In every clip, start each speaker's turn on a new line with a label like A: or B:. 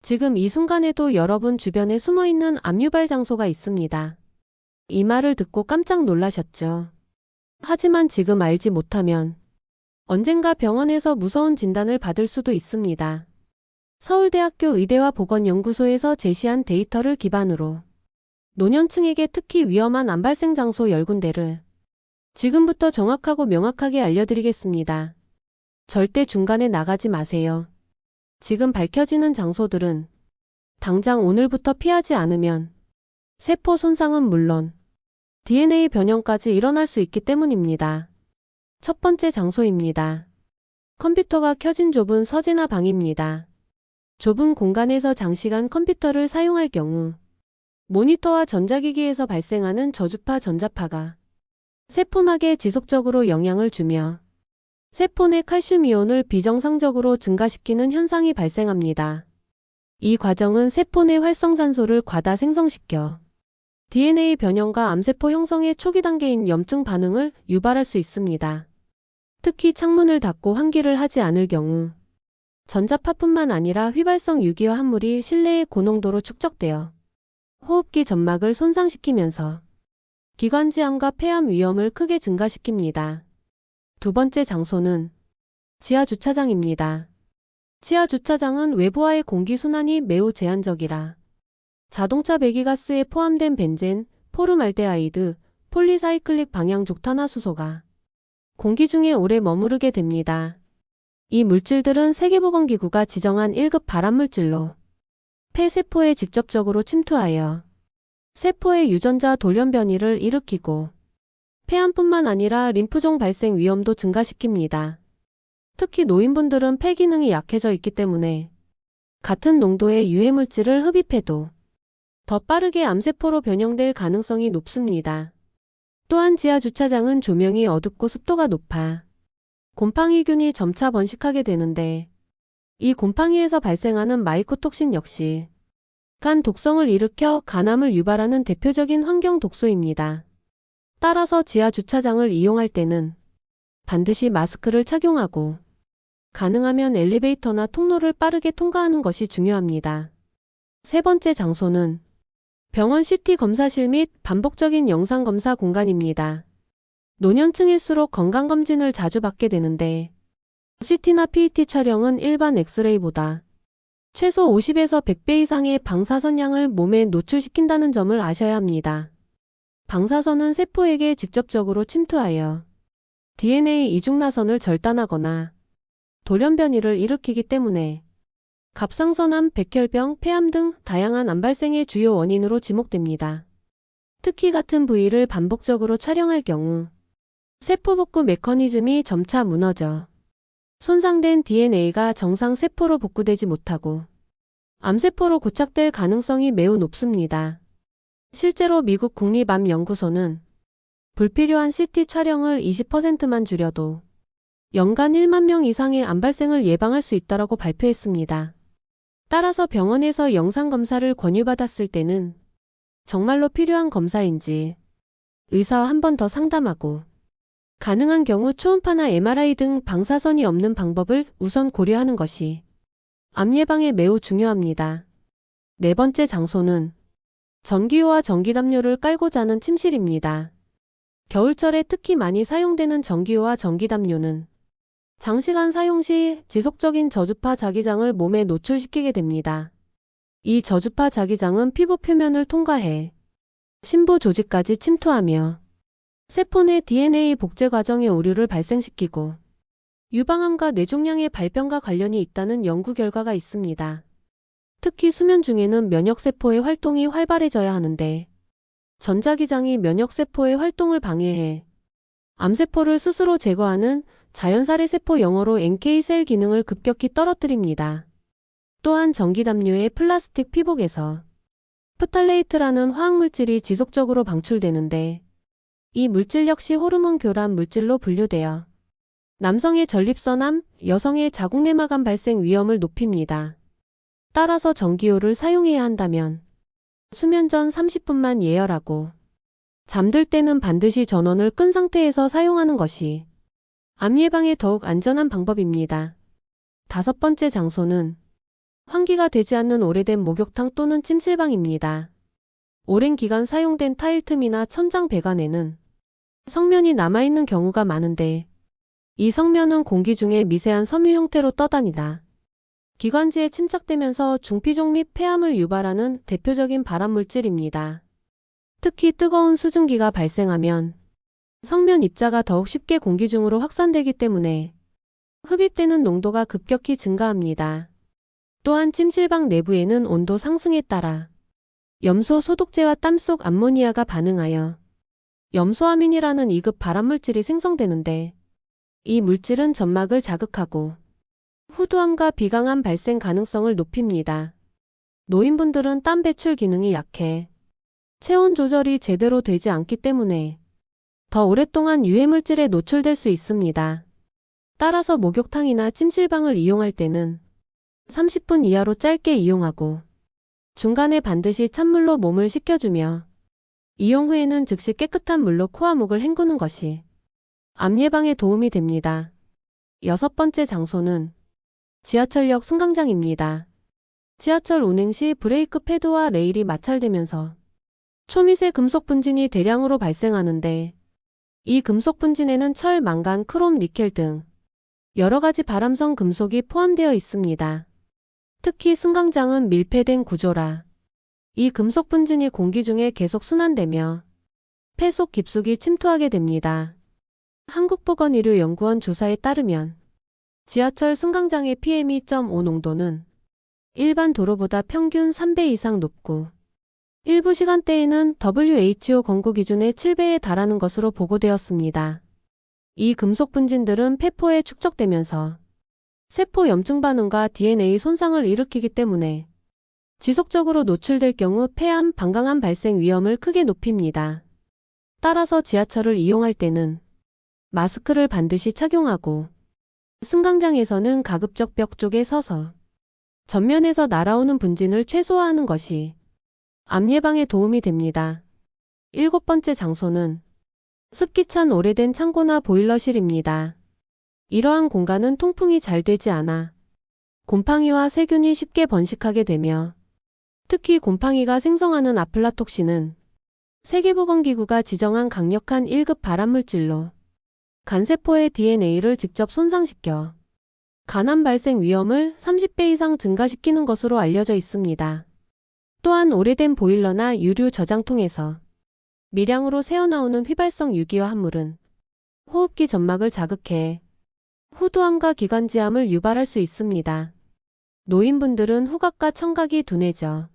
A: 지금 이 순간에도 여러분 주변에 숨어있는 암 유발 장소가 있습니다. 이 말을 듣고 깜짝 놀라셨죠? 하지만 지금 알지 못하면 언젠가 병원에서 무서운 진단을 받을 수도 있습니다. 서울대학교 의대와 보건연구소에서 제시한 데이터를 기반으로 노년층에게 특히 위험한 암 발생 장소 10군데를 지금부터 정확하고 명확하게 알려드리겠습니다. 절대 중간에 나가지 마세요. 지금 밝혀지는 장소들은 당장 오늘부터 피하지 않으면 세포 손상은 물론 DNA 변형까지 일어날 수 있기 때문입니다. 첫 번째 장소입니다. 컴퓨터가 켜진 좁은 서재나 방입니다. 좁은 공간에서 장시간 컴퓨터를 사용할 경우 모니터와 전자기기에서 발생하는 저주파 전자파가 세포막에 지속적으로 영향을 주며 세포 내 칼슘 이온을 비정상적으로 증가시키는 현상이 발생합니다. 이 과정은 세포 내 활성산소를 과다 생성시켜 DNA 변형과 암세포 형성의 초기 단계인 염증 반응을 유발할 수 있습니다. 특히 창문을 닫고 환기를 하지 않을 경우 전자파뿐만 아니라 휘발성 유기화 합물이 실내의 고농도로 축적되어 호흡기 점막을 손상시키면서 기관지암과 폐암 위험을 크게 증가시킵니다. 두 번째 장소는 지하주차장입니다. 지하주차장은 외부와의 공기순환이 매우 제한적이라 자동차 배기가스에 포함된 벤젠, 포름알데하이드, 폴리사이클릭 방향족탄화수소가 공기 중에 오래 머무르게 됩니다. 이 물질들은 세계보건기구가 지정한 1급 발암물질로 폐세포에 직접적으로 침투하여 세포의 유전자 돌연 변이를 일으키고 폐암뿐만 아니라 림프종 발생 위험도 증가시킵니다. 특히 노인분들은 폐 기능이 약해져 있기 때문에 같은 농도의 유해물질을 흡입해도 더 빠르게 암세포로 변형될 가능성이 높습니다. 또한 지하주차장은 조명이 어둡고 습도가 높아 곰팡이균이 점차 번식하게 되는데 이 곰팡이에서 발생하는 마이코톡신 역시 간 독성을 일으켜 간암을 유발하는 대표적인 환경 독소입니다. 따라서 지하주차장을 이용할 때는 반드시 마스크를 착용하고 가능하면 엘리베이터나 통로를 빠르게 통과하는 것이 중요합니다. 세 번째 장소는 병원 CT 검사실 및 반복적인 영상검사 공간입니다. 노년층일수록 건강검진을 자주 받게 되는데 CT나 PET 촬영은 일반 엑스레이보다 최소 50에서 100배 이상의 방사선량을 몸에 노출시킨다는 점을 아셔야 합니다. 방사선은 세포에게 직접적으로 침투하여 DNA 이중나선을 절단하거나 돌연변이를 일으키기 때문에 갑상선암, 백혈병, 폐암 등 다양한 암 발생의 주요 원인으로 지목됩니다. 특히 같은 부위를 반복적으로 촬영할 경우 세포 복구 메커니즘이 점차 무너져 손상된 DNA가 정상 세포로 복구되지 못하고 암세포로 고착될 가능성이 매우 높습니다. 실제로 미국 국립암연구소는 불필요한 CT 촬영을 20%만 줄여도 연간 1만 명 이상의 암 발생을 예방할 수 있다고 발표했습니다. 따라서 병원에서 영상검사를 권유받았을 때는 정말로 필요한 검사인지 의사와 한 번 더 상담하고 가능한 경우 초음파나 MRI 등 방사선이 없는 방법을 우선 고려하는 것이 암 예방에 매우 중요합니다. 네 번째 장소는 전기요와 전기담요를 깔고 자는 침실입니다. 겨울철에 특히 많이 사용되는 전기요와 전기담요는 장시간 사용 시 지속적인 저주파 자기장을 몸에 노출시키게 됩니다. 이 저주파 자기장은 피부 표면을 통과해 심부 조직까지 침투하며 세포 내 DNA 복제 과정의 오류를 발생시키고 유방암과 뇌종양의 발병과 관련이 있다는 연구 결과가 있습니다. 특히 수면 중에는 면역세포의 활동이 활발해져야 하는데 전자기장이 면역세포의 활동을 방해해 암세포를 스스로 제거하는 자연살해세포 영어로 NK셀 기능을 급격히 떨어뜨립니다. 또한 전기담요의 플라스틱 피복에서 프탈레이트라는 화학물질이 지속적으로 방출되는데 이 물질 역시 호르몬 교란 물질로 분류되어 남성의 전립선암, 여성의 자궁내막암 발생 위험을 높입니다. 따라서 전기요를 사용해야 한다면 수면 전 30분만 예열하고 잠들 때는 반드시 전원을 끈 상태에서 사용하는 것이 암 예방에 더욱 안전한 방법입니다. 다섯 번째 장소는 환기가 되지 않는 오래된 목욕탕 또는 찜질방입니다. 오랜 기간 사용된 타일 틈이나 천장 배관에는 성면이 남아있는 경우가 많은데 이 성면은 공기 중에 미세한 섬유 형태로 떠다니다 기관지에 침착되면서 중피족 및 폐암을 유발하는 대표적인 발암물질입니다. 특히 뜨거운 수증기가 발생하면 성면 입자가 더욱 쉽게 공기 중으로 확산되기 때문에 흡입되는 농도가 급격히 증가합니다. 또한 찜질방 내부에는 온도 상승에 따라 염소 소독제와 땀 속 암모니아가 반응하여 염소아민이라는 2급 발암물질이 생성되는데 이 물질은 점막을 자극하고 후두암과 비강암 발생 가능성을 높입니다. 노인분들은 땀 배출 기능이 약해 체온 조절이 제대로 되지 않기 때문에 더 오랫동안 유해물질에 노출될 수 있습니다. 따라서 목욕탕이나 찜질방을 이용할 때는 30분 이하로 짧게 이용하고 중간에 반드시 찬물로 몸을 씻겨주며 이용 후에는 즉시 깨끗한 물로 코와 목을 헹구는 것이 암 예방에 도움이 됩니다. 6번째 장소는 지하철역 승강장입니다. 지하철 운행 시 브레이크 패드와 레일이 마찰되면서 초미세 금속 분진이 대량으로 발생하는데 이 금속 분진에는 철, 망간, 크롬, 니켈 등 여러 가지 발암성 금속이 포함되어 있습니다. 특히 승강장은 밀폐된 구조라 이 금속 분진이 공기 중에 계속 순환되며 폐 속 깊숙이 침투하게 됩니다. 한국보건의료연구원 조사에 따르면 지하철 승강장의 PM2.5 농도는 일반 도로보다 평균 3배 이상 높고 일부 시간대에는 WHO 권고 기준의 7배에 달하는 것으로 보고되었습니다. 이 금속 분진들은 폐포에 축적되면서 세포 염증 반응과 DNA 손상을 일으키기 때문에 지속적으로 노출될 경우 폐암, 방광암 발생 위험을 크게 높입니다. 따라서 지하철을 이용할 때는 마스크를 반드시 착용하고 승강장에서는 가급적 벽 쪽에 서서 전면에서 날아오는 분진을 최소화하는 것이 암 예방에 도움이 됩니다. 7번째 장소는 습기 찬 오래된 창고나 보일러실입니다. 이러한 공간은 통풍이 잘 되지 않아 곰팡이와 세균이 쉽게 번식하게 되며 특히 곰팡이가 생성하는 아플라톡신은 세계보건기구가 지정한 강력한 1급 발암물질로 간세포의 DNA를 직접 손상시켜 간암 발생 위험을 30배 이상 증가시키는 것으로 알려져 있습니다. 또한 오래된 보일러나 유류 저장통에서 미량으로 새어나오는 휘발성 유기화 합물은 호흡기 점막을 자극해 후두암과 기관지암을 유발할 수 있습니다. 노인분들은 후각과 청각이 둔해져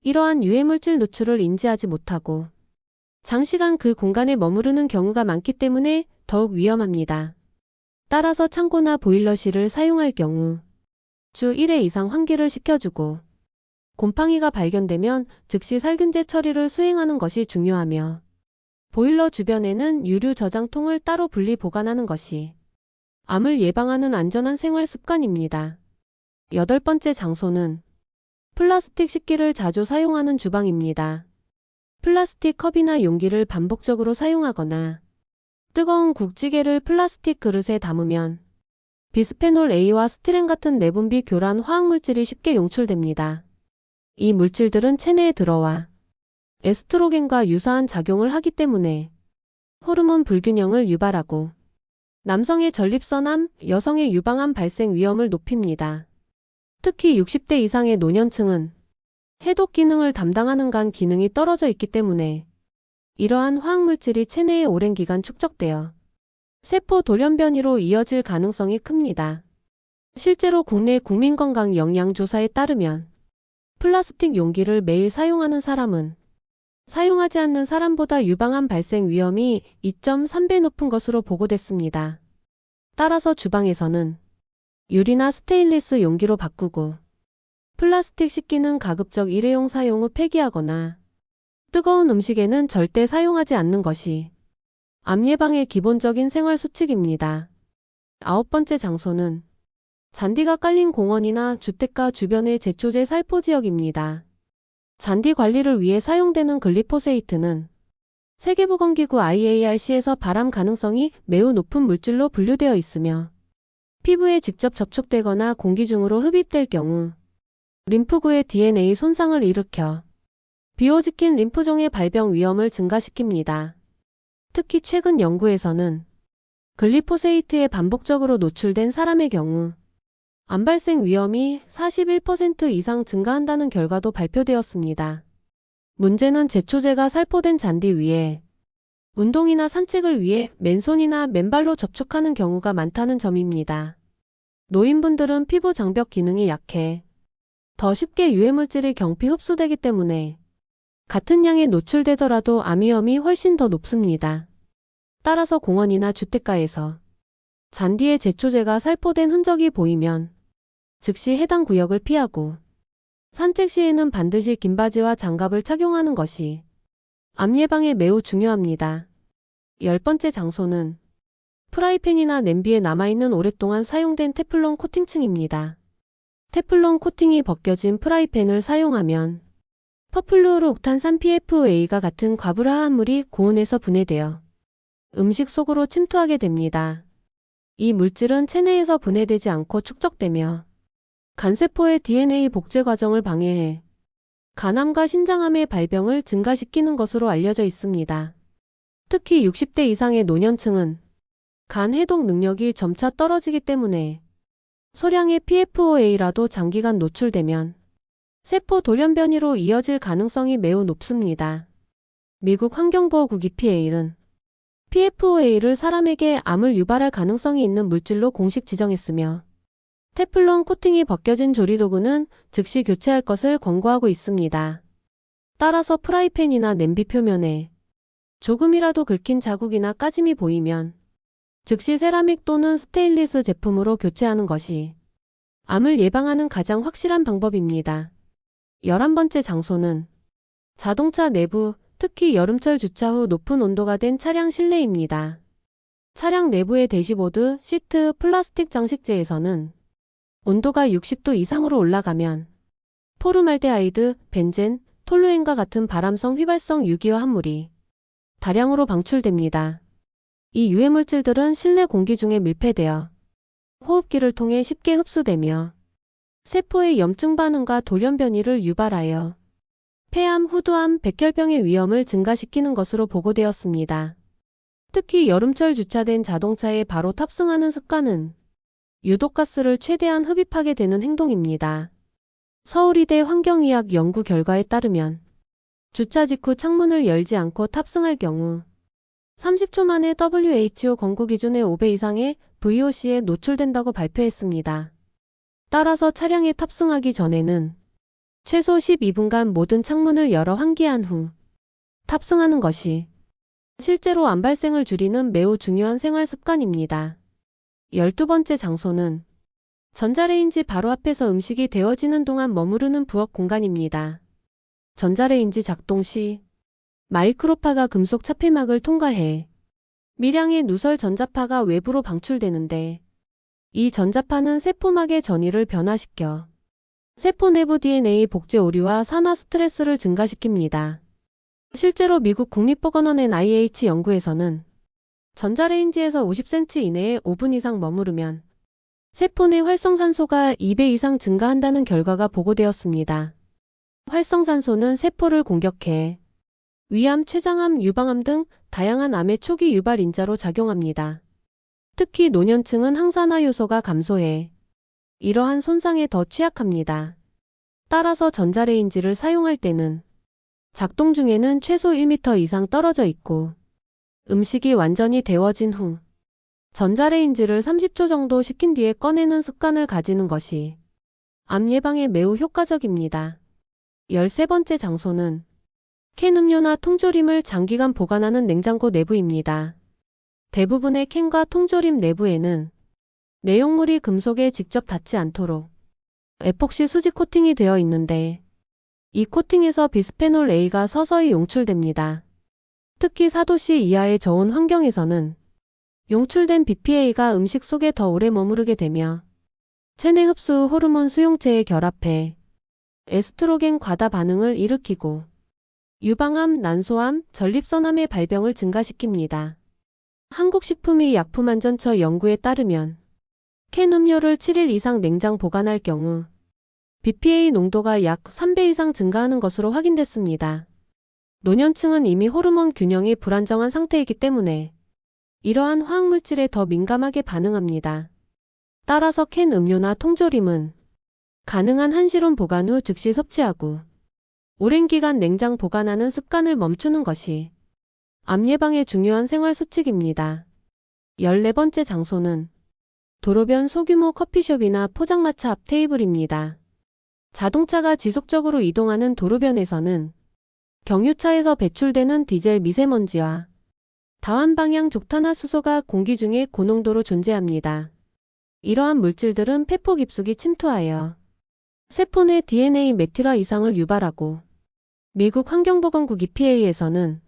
A: 이러한 유해물질 노출을 인지하지 못하고 장시간 그 공간에 머무르는 경우가 많기 때문에 더욱 위험합니다. 따라서 창고나 보일러실을 사용할 경우 주 1회 이상 환기를 시켜주고 곰팡이가 발견되면 즉시 살균제 처리를 수행하는 것이 중요하며 보일러 주변에는 유류 저장통을 따로 분리 보관하는 것이 암을 예방하는 안전한 생활 습관입니다. 8번째 장소는 플라스틱 식기를 자주 사용하는 주방입니다. 플라스틱 컵이나 용기를 반복적으로 사용하거나 뜨거운 국찌개를 플라스틱 그릇에 담으면 비스페놀 A와 스티렌 같은 내분비 교란 화학물질이 쉽게 용출됩니다. 이 물질들은 체내에 들어와 에스트로겐과 유사한 작용을 하기 때문에 호르몬 불균형을 유발하고 남성의 전립선암, 여성의 유방암 발생 위험을 높입니다. 특히 60대 이상의 노년층은 해독 기능을 담당하는 간 기능이 떨어져 있기 때문에 이러한 화학물질이 체내에 오랜 기간 축적되어 세포 돌연변이로 이어질 가능성이 큽니다. 실제로 국내 국민건강영양조사에 따르면 플라스틱 용기를 매일 사용하는 사람은 사용하지 않는 사람보다 유방암 발생 위험이 2.3배 높은 것으로 보고됐습니다. 따라서 주방에서는 유리나 스테인리스 용기로 바꾸고 플라스틱 식기는 가급적 일회용 사용 후 폐기하거나 뜨거운 음식에는 절대 사용하지 않는 것이 암 예방의 기본적인 생활 수칙입니다. 9번째 장소는 잔디가 깔린 공원이나 주택가 주변의 제초제 살포 지역입니다. 잔디 관리를 위해 사용되는 글리포세이트는 세계보건기구 IARC에서 발암 가능성이 매우 높은 물질로 분류되어 있으며 피부에 직접 접촉되거나 공기 중으로 흡입될 경우 림프구의 DNA 손상을 일으켜 비호지킨 림프종의 발병 위험을 증가시킵니다. 특히 최근 연구에서는 글리포세이트에 반복적으로 노출된 사람의 경우 암 발생 위험이 41% 이상 증가한다는 결과도 발표되었습니다. 문제는 제초제가 살포된 잔디 위에 운동이나 산책을 위해 맨손이나 맨발로 접촉하는 경우가 많다는 점입니다. 노인분들은 피부 장벽 기능이 약해 더 쉽게 유해물질이 경피 흡수되기 때문에 같은 양에 노출되더라도 암 위험이 훨씬 더 높습니다. 따라서 공원이나 주택가에서 잔디에 제초제가 살포된 흔적이 보이면 즉시 해당 구역을 피하고 산책 시에는 반드시 긴 바지와 장갑을 착용하는 것이 암 예방에 매우 중요합니다. 10번째 장소는 프라이팬이나 냄비에 남아있는 오랫동안 사용된 테플론 코팅층입니다. 테플론 코팅이 벗겨진 프라이팬을 사용하면 퍼플루오르옥탄산 PFOA가 같은 과불화합물이 고온에서 분해되어 음식 속으로 침투하게 됩니다. 이 물질은 체내에서 분해되지 않고 축적되며 간세포의 DNA 복제 과정을 방해해 간암과 신장암의 발병을 증가시키는 것으로 알려져 있습니다. 특히 60대 이상의 노년층은 간 해독 능력이 점차 떨어지기 때문에 소량의 PFOA라도 장기간 노출되면 세포 돌연변이로 이어질 가능성이 매우 높습니다. 미국 환경보호국 EPA는 PFOA를 사람에게 암을 유발할 가능성이 있는 물질로 공식 지정했으며 테플론 코팅이 벗겨진 조리도구는 즉시 교체할 것을 권고하고 있습니다. 따라서 프라이팬이나 냄비 표면에 조금이라도 긁힌 자국이나 까짐이 보이면 즉시 세라믹 또는 스테인리스 제품으로 교체하는 것이 암을 예방하는 가장 확실한 방법입니다. 11번째 장소는 자동차 내부, 특히 여름철 주차 후 높은 온도가 된 차량 실내입니다. 차량 내부의 대시보드, 시트, 플라스틱 장식재에서는 온도가 60도 이상으로 올라가면 포름알데하이드, 벤젠, 톨루엔과 같은 발암성 휘발성 유기화 합물이 다량으로 방출됩니다. 이 유해물질들은 실내 공기 중에 밀폐되어 호흡기를 통해 쉽게 흡수되며 세포의 염증 반응과 돌연변이를 유발하여 폐암, 후두암, 백혈병의 위험을 증가시키는 것으로 보고되었습니다. 특히 여름철 주차된 자동차에 바로 탑승하는 습관은 유독가스를 최대한 흡입하게 되는 행동입니다. 서울이대 환경의학 연구 결과에 따르면 주차 직후 창문을 열지 않고 탑승할 경우 30초 만에 WHO 권고 기준의 5배 이상의 VOC에 노출된다고 발표했습니다. 따라서 차량에 탑승하기 전에는 최소 12분간 모든 창문을 열어 환기한 후 탑승하는 것이 실제로 암 발생을 줄이는 매우 중요한 생활 습관입니다. 12번째 장소는 전자레인지 바로 앞에서 음식이 데워지는 동안 머무르는 부엌 공간입니다. 전자레인지 작동 시 마이크로파가 금속 차폐막을 통과해 미량의 누설 전자파가 외부로 방출되는데 이 전자파는 세포막의 전이를 변화시켜 세포 내부 DNA 복제 오류와 산화 스트레스를 증가시킵니다. 실제로 미국 국립보건원 NIH 연구에서는 전자레인지에서 50cm 이내에 5분 이상 머무르면 세포 내 활성산소가 2배 이상 증가한다는 결과가 보고되었습니다. 활성산소는 세포를 공격해 위암, 췌장암, 유방암 등 다양한 암의 초기 유발 인자로 작용합니다. 특히 노년층은 항산화 요소가 감소해 이러한 손상에 더 취약합니다. 따라서 전자레인지를 사용할 때는 작동 중에는 최소 1m 이상 떨어져 있고 음식이 완전히 데워진 후 전자레인지를 30초 정도 식힌 뒤에 꺼내는 습관을 가지는 것이 암 예방에 매우 효과적입니다. 13번째 장소는 캔 음료나 통조림을 장기간 보관하는 냉장고 내부입니다. 대부분의 캔과 통조림 내부에는 내용물이 금속에 직접 닿지 않도록 에폭시 수지 코팅이 되어 있는데 이 코팅에서 비스페놀 A가 서서히 용출됩니다. 특히 4도씨 이하의 저온 환경에서는 용출된 BPA가 음식 속에 더 오래 머무르게 되며 체내 흡수 후 호르몬 수용체에 결합해 에스트로겐 과다 반응을 일으키고 유방암, 난소암, 전립선암의 발병을 증가시킵니다. 한국식품의약품안전처 연구에 따르면 캔 음료를 7일 이상 냉장 보관할 경우 BPA 농도가 약 3배 이상 증가하는 것으로 확인됐습니다. 노년층은 이미 호르몬 균형이 불안정한 상태이기 때문에 이러한 화학물질에 더 민감하게 반응합니다. 따라서 캔 음료나 통조림은 가능한 한시론 보관 후 즉시 섭취하고 오랜 기간 냉장 보관하는 습관을 멈추는 것이 암 예방에 중요한 생활 수칙입니다. 14번째 장소는 도로변 소규모 커피숍이나 포장마차 앞 테이블입니다. 자동차가 지속적으로 이동하는 도로변에서는 경유차에서 배출되는 디젤 미세먼지와 다환방향 족탄화수소가 공기 중에 고농도로 존재합니다. 이러한 물질들은 폐포 깊숙이 침투하여 세포 내 DNA 메틸화 이상을 유발하고 미국 환경보건국 EPA에서는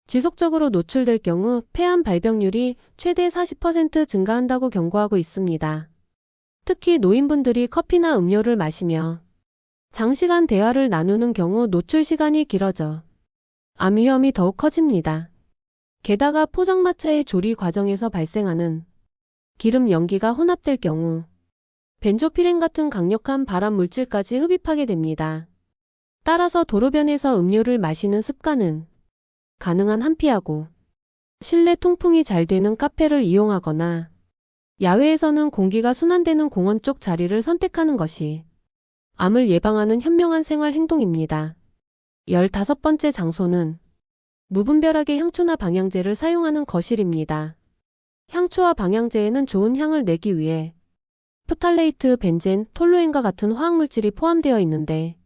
A: 지속적으로 노출될 경우 폐암 발병률이 최대 40% 증가한다고 경고하고 있습니다. 특히 노인분들이 커피나 음료를 마시며 장시간 대화를 나누는 경우 노출 시간이 길어져 암 위험이 더욱 커집니다. 게다가 포장마차의 조리 과정에서 발생하는 기름 연기가 혼합될 경우 벤조피렌 같은 강력한 발암 물질까지 흡입하게 됩니다. 따라서 도로변에서 음료를 마시는 습관은 가능한 한 피하고 실내 통풍이 잘 되는 카페를 이용하거나 야외에서는 공기가 순환되는 공원 쪽 자리를 선택하는 것이 암을 예방하는 현명한 생활 행동입니다. 15번째 장소는 무분별하게 향초나 방향제를 사용하는 거실입니다. 향초와 방향제에는 좋은 향을 내기 위해 프탈레이트, 벤젠, 톨루엔과 같은 화학물질이 포함되어 있는데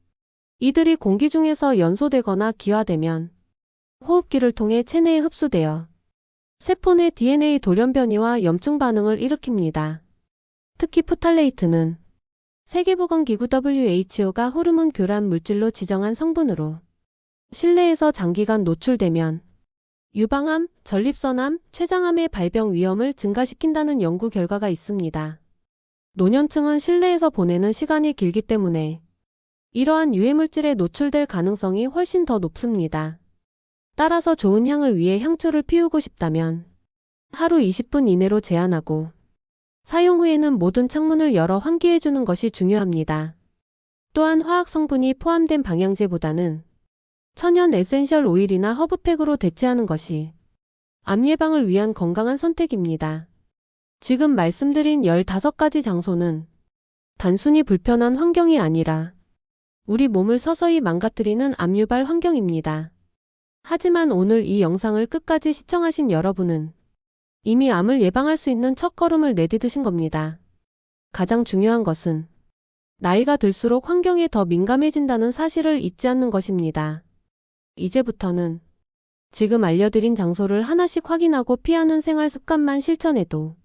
A: 이들이 공기 중에서 연소되거나 기화되면 호흡기를 통해 체내에 흡수되어 세포 내 DNA 돌연변이와 염증 반응을 일으킵니다. 특히 프탈레이트는 세계보건기구 WHO가 호르몬 교란 물질로 지정한 성분으로 실내에서 장기간 노출되면 유방암, 전립선암, 췌장암의 발병 위험을 증가시킨다는 연구 결과가 있습니다. 노년층은 실내에서 보내는 시간이 길기 때문에 이러한 유해물질에 노출될 가능성이 훨씬 더 높습니다. 따라서 좋은 향을 위해 향초를 피우고 싶다면 하루 20분 이내로 제한하고 사용 후에는 모든 창문을 열어 환기해주는 것이 중요합니다. 또한 화학 성분이 포함된 방향제보다는 천연 에센셜 오일이나 허브팩으로 대체하는 것이 암 예방을 위한 건강한 선택입니다. 지금 말씀드린 15가지 장소는 단순히 불편한 환경이 아니라 우리 몸을 서서히 망가뜨리는 암 유발 환경입니다. 하지만 오늘 이 영상을 끝까지 시청하신 여러분은 이미 암을 예방할 수 있는 첫걸음을 내디디신 겁니다. 가장 중요한 것은 나이가 들수록 환경에 더 민감해진다는 사실을 잊지 않는 것입니다. 이제부터는 지금 알려드린 장소를 하나씩 확인하고 피하는 생활 습관만 실천해도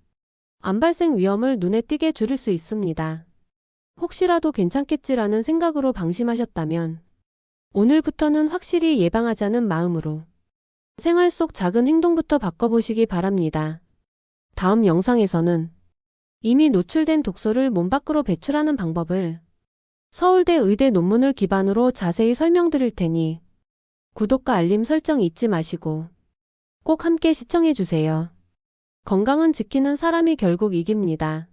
A: 암 발생 위험을 눈에 띄게 줄일 수 있습니다. 혹시라도 괜찮겠지라는 생각으로 방심하셨다면 오늘부터는 확실히 예방하자는 마음으로 생활 속 작은 행동부터 바꿔보시기 바랍니다. 다음 영상에서는 이미 노출된 독소를 몸 밖으로 배출하는 방법을 서울대 의대 논문을 기반으로 자세히 설명드릴 테니 구독과 알림 설정 잊지 마시고 꼭 함께 시청해주세요. 건강은 지키는 사람이 결국 이깁니다.